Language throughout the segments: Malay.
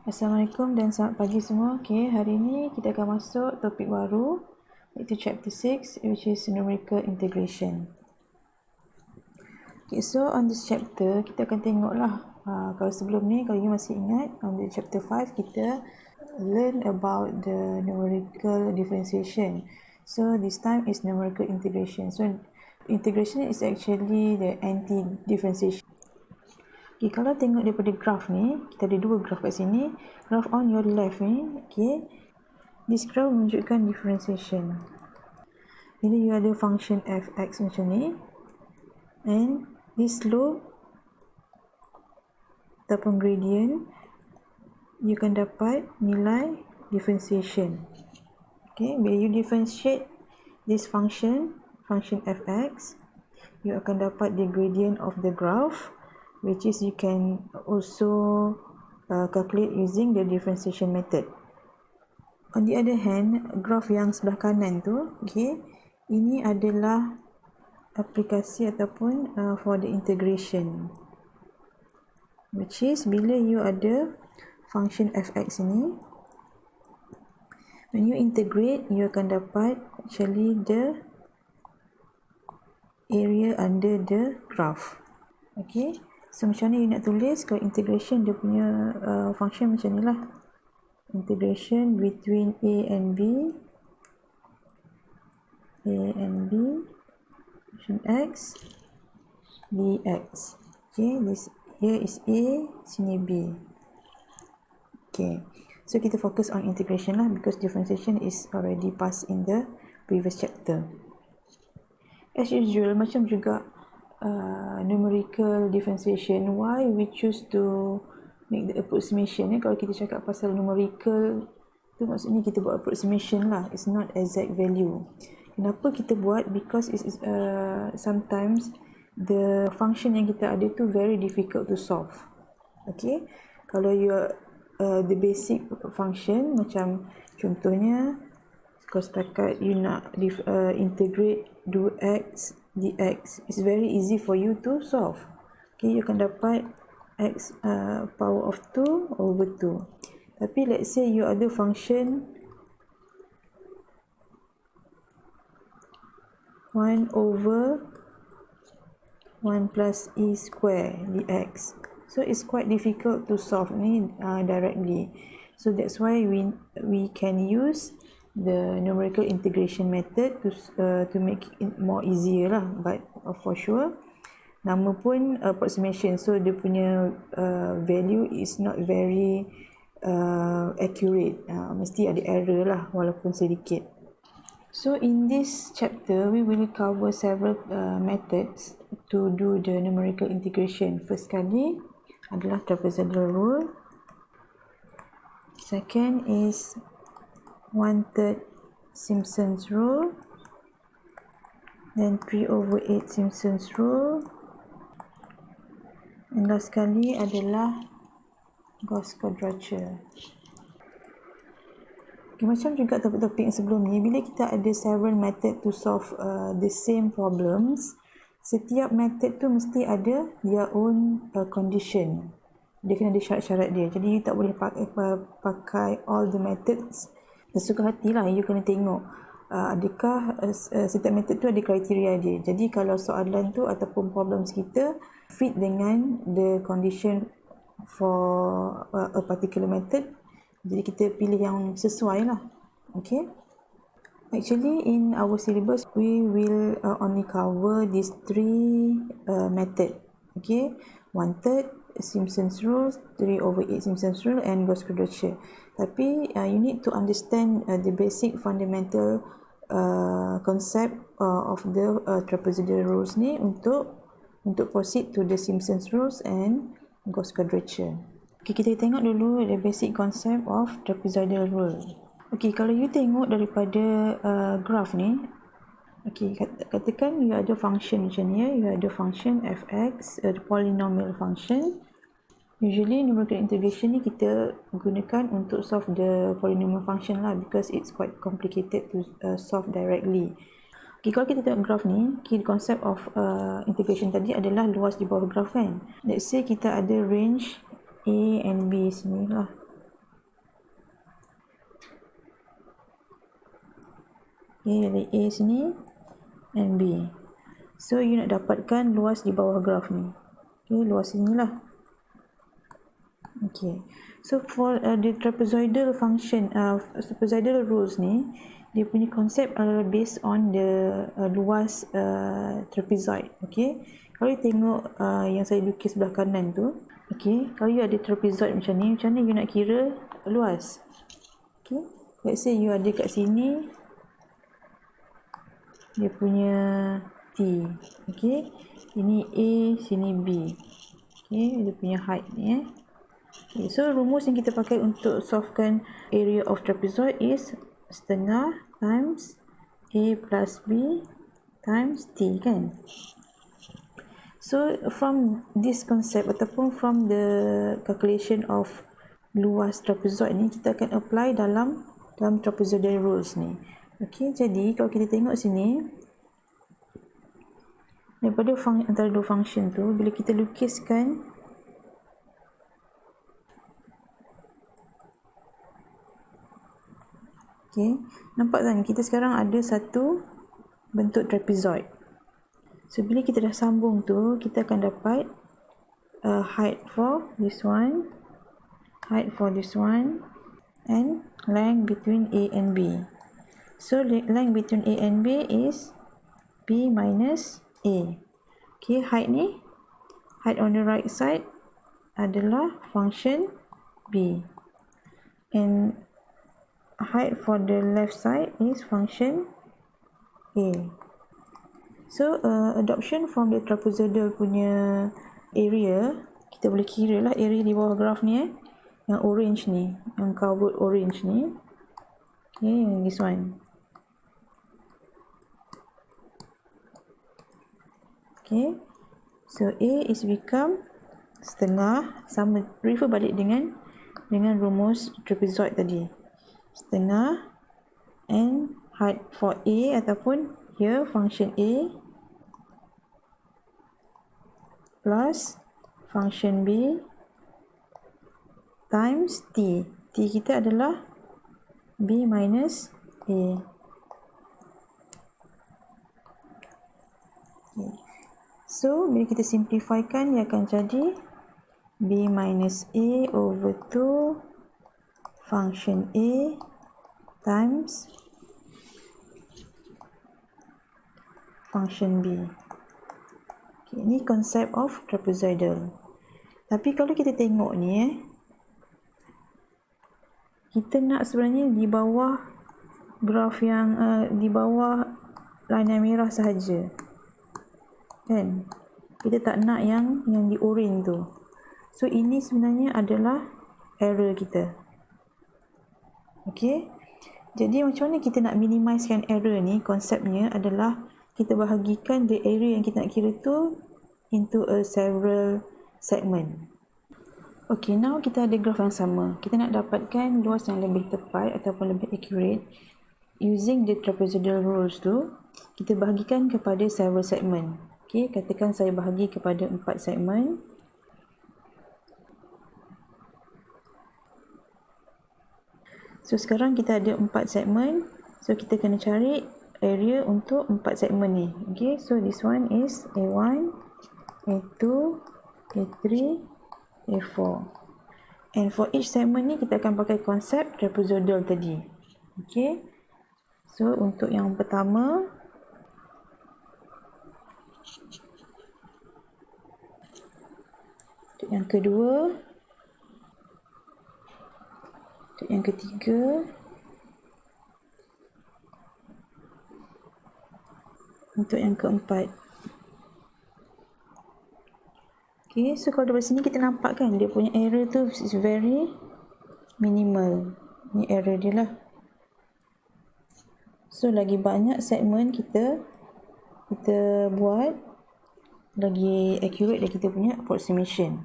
Assalamualaikum dan selamat pagi semua. Okay, hari ini kita akan masuk topik baru, iaitu chapter 6, which is numerical integration. Okay, so on this chapter kita akan tengoklah, kalau sebelum ni, kalau you masih ingat, on the chapter 5 kita learn about the numerical differentiation. So this time is numerical integration. So integration is actually the anti-differentiation. Okay, kalau tengok daripada graf ni, kita ada dua graf kat sini. Graf on your left ni, okay, this graph menunjukkan differentiation. Bila you ada function fx macam ni, and this slope ataupun gradient, you akan dapat nilai differentiation. Okay, bila you differentiate this function fx, you akan dapat the gradient of the graph, which is you can also calculate using the differentiation method. On the other hand, graph yang sebelah kanan tu, okay, ini adalah aplikasi ataupun for the integration, which is bila you ada function fx ini, when you integrate, you akan dapat actually the area under the graph. Okay, so macam ni you nak tulis. Kalau integration, dia punya function macam ni lah. Integration between a and b function x dx. Okay, this here is a, sini b. Okay, so kita fokus on integration lah, because differentiation is already passed in the previous chapter. As usual, macam juga numerical differentiation, why we choose to make the approximation. Kalau kita cakap pasal numerical tu, maksudnya kita buat approximation lah, it's not exact value. Kenapa kita buat? Because it is sometimes the function yang kita ada tu very difficult to solve. Okay, kalau you the basic function, macam contohnya kalau setakat you nak integrate x dx, it's very easy for you to solve. Okay, you akan dapat x power of 2 over 2. Tapi let's say you ada function 1 over 1 plus e square dx. So it's quite difficult to solve ni directly. So that's why we can use the numerical integration method to make it more easier lah. But for sure, nama pun approximation, so dia punya value is not very accurate. Mesti ada error lah, walaupun sedikit. So in this chapter, we will cover several methods to do the numerical integration. First kali adalah trapezoidal rule. Second is 1/3 Simpson's rule, then 3 over 8 Simpson's rule, and last kali adalah Gauss quadrature. Okay, macam juga topik-topik yang sebelum ni, bila kita ada several method to solve the same problems, setiap method tu mesti ada their own condition. Dia kena ada syarat-syarat dia. Jadi you tak boleh pakai all the methods sesuka hati lah. You kena tengok adakah setiap method tu ada kriteria dia. Jadi kalau soalan tu ataupun problems kita fit dengan the condition for a particular method, jadi kita pilih yang sesuai lah. Okay, actually in our syllabus we will only cover these three method. Okay, 1/3 Simpson's rule, 3 over 8 Simpson's rule, and Gauss quadrature. Tapi you need to understand the basic fundamental concept of the trapezoidal rules ni untuk proceed to the Simpson's rules and Gauss quadrature. Okay, kita tengok dulu the basic concept of trapezoidal rule. Okay, kalau you tengok daripada graph ni, okay, katakan you ada function macam ni, you ada function fx, polynomial function. Usually numerical integration ni kita gunakan untuk solve the polynomial function lah, because it's quite complicated to solve directly. Okay, kalau kita tengok graph ni, key concept of integration tadi adalah luas di bawah graph kan. Let's say kita ada range A and B sini lah. Okay, dari A sini and B. So you nak dapatkan luas di bawah graf ni. Okay, luas inilah. Okay, so for the trapezoidal function, trapezoidal rules ni, dia punya konsep adalah based on the luas trapezoid. Okay, kalau you tengok yang saya lukis sebelah kanan tu, okay, kalau you ada trapezoid macam ni you nak kira luas. Okay, let's say you ada kat sini dia punya T. Okay, ini A, sini B. Okay, dia punya height ni Okay, so rumus yang kita pakai untuk solvekan area of trapezoid is setengah times A plus B times T, kan? So from this concept ataupun from the calculation of luas trapezoid ni, kita akan apply dalam trapezoidal rules ni. Okay, jadi kalau kita tengok sini, daripada antara dua function tu, bila kita lukiskan okay, nampak kan kita sekarang ada satu bentuk trapezoid. So bila kita dah sambung tu, kita akan dapat height for this one, height for this one, and length between A and B. So length between A and B is B minus A. Okay, height ni, height on the right side adalah function B, and height for the left side is function A. So adoption from the trapezoidal punya area, kita boleh kira lah area di bawah graf ni yang orange ni, yang covered orange ni. Okay, this one. Okay, so A is become setengah, sama, refer balik dengan rumus trapezoid tadi. Setengah, and height for A ataupun here function A plus function B times T. T kita adalah B minus A. Okay. So bila kita simplifykan, dia akan jadi B minus A over 2 function A times function B. Okay, ini konsep of trapezoidal. Tapi kalau kita tengok ni kita nak sebenarnya di bawah graf yang di bawah line yang merah sahaja, kan? Kita tak nak yang di orange tu. So ini sebenarnya adalah error kita. Okay, jadi macam mana kita nak minimizekan error ni? Konsepnya adalah kita bahagikan the area yang kita nak kira tu into a several segment. Okay, now kita ada graf yang sama. Kita nak dapatkan luas yang lebih tepat ataupun lebih accurate. Using the trapezoidal rules tu, kita bahagikan kepada several segment. Okay, katakan saya bahagi kepada 4 segmen. So sekarang kita ada 4 segmen. So kita kena cari area untuk 4 segmen ni. Okay, so this one is A1, A2, A3, A4. And for each segment ni kita akan pakai konsep trapezoidal tadi. Okay, so untuk yang pertama, untuk yang kedua, untuk yang ketiga, untuk yang keempat. Okay, so kalau dari sini kita nampak kan dia punya error tu is very minimal. Ni error dia lah. So lagi banyak segmen kita buat, lagi accurate dia kita punya approximation.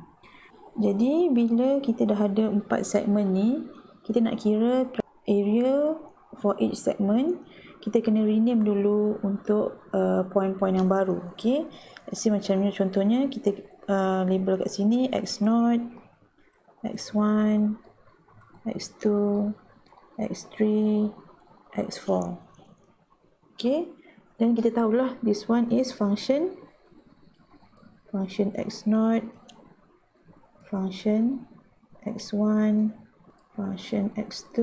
Jadi bila kita dah ada 4 segmen ni, kita nak kira area for each segment, kita kena rename dulu untuk point-point yang baru. Okay, let's see macam ni. Contohnya kita label kat sini x0, x1, x2, x3, x4. Okay, dan kita tahulah this one is function x0, function x1, function x2,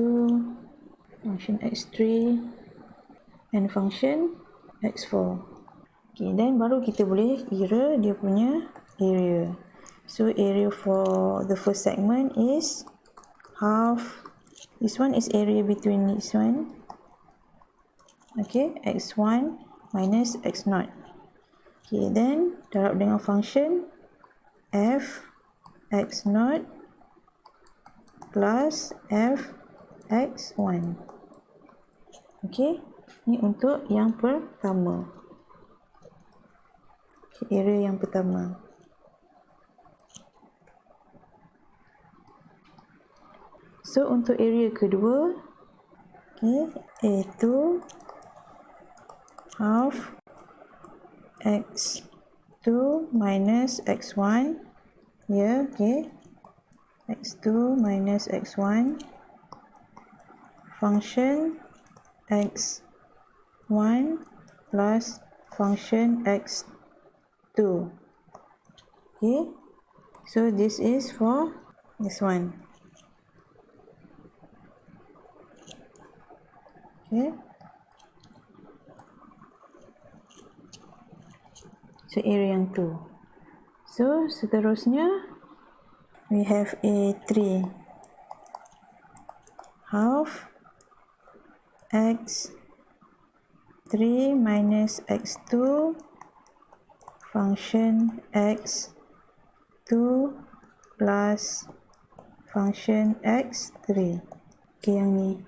function x3, and function x4. Okay, dan baru kita boleh kira dia punya area. So area for the first segment is half. This one is area between this one. Okay, x1 minus x0. Okay, then darab dengan function f x0 plus f x1. Okay, ni untuk yang pertama. Okay, area yang pertama. So untuk area kedua, okay, iaitu half x2 minus x1. Ya, okay, x2 minus x1, function x1 plus function x2. Okay, so this is for this one. Okay, so area yang 2. So seterusnya we have A3, half x3 minus x2, function x2 plus function x3. Okay, yang ni.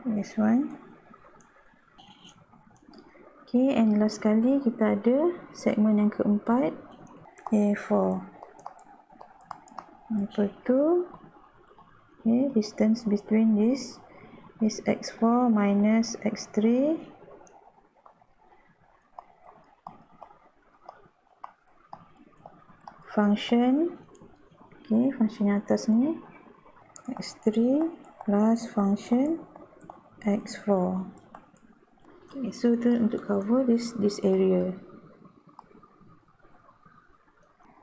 This one. Okay, and last kali kita ada segmen yang keempat, A4 equal to, okay, distance between this is x4 minus x3 function, okay, function yang atas ni x3 plus function x4. Okay, so tu untuk cover this area.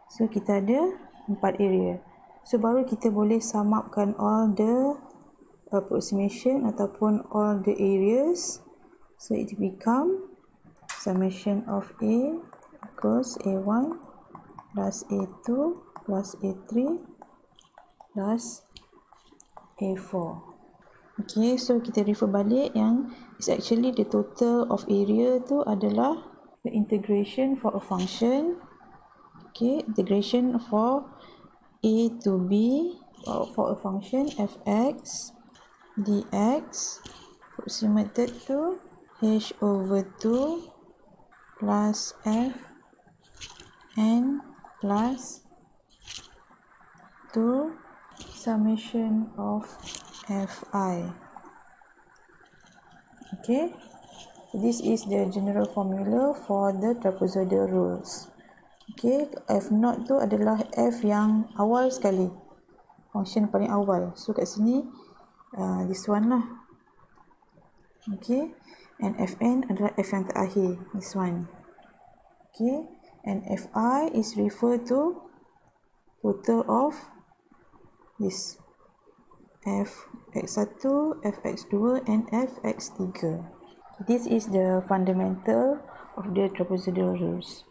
So kita ada 4 area. So baru kita boleh sum upkan all the approximation ataupun all the areas. So it become summation of A equals A1 plus A2 plus A3 plus A4. Okay, so kita refer balik yang is actually the total of area tu adalah the integration for a function. Okay, integration for A to B for a function fx dx approximated to h over 2 plus f n plus 2 summation of fi. Okay, this is the general formula for the trapezoidal rules. Okay, f0 tu adalah f yang awal sekali, function paling awal. So kat sini this one lah. Okay, and fn adalah f yang terakhir, this one. Okay, and fi is refer to total of this fx1, fx2 and fx3. This is the fundamental of the trapezoidal rules.